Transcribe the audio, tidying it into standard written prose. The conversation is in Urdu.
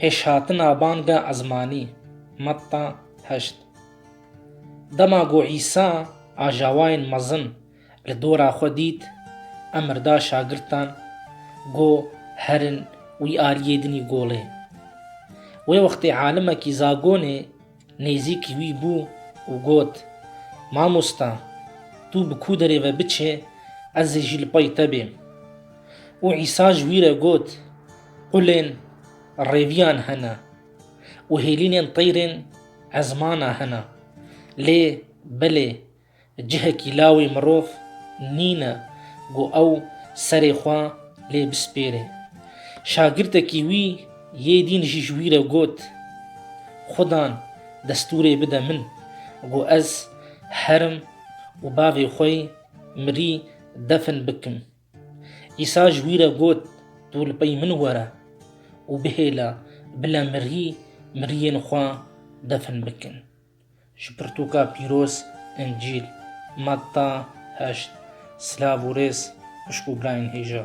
پێشهاتنا بانگە ئەزمانی مەتتا 8 دەما گۆ عیسا ئاژاوایان مەزن لە دۆرا خۆ دیت ئەمردا شاگرتان گۆ هەرن وی ئاریێدنی گۆڵێ وێ وەختێ عالمەکی زاگۆنێ نێزیکی وی بوو و گوت مامۆستا تو بکوو دەرێڤە بچێ ئەزێ ژی لپەی تە بێم و عیساژ ویرە گوت قولێن ڕێڤیان هەنە و هێلینێن تەیرێن ئەزمانە هەنە لێ بەلێ جهەکی لاوی مرۆڤ نینە گۆ ئەو سەرێ خوا لێ بسپێرێ شاگرتێکی وی یێ دین ژیژ ویرە گوت خودان دەستورێ بدە من گۆ ئەز هەرم و باڤێ خۆی مری دەفن بکم عیساژ ویرە گوت تۆ لپەی من وەرە و بهێلە بلە مریên خوا دەفن بکن ji pirtûka pîroz Encîl Metta 8 Silav û rêz xwişk û birayên hêja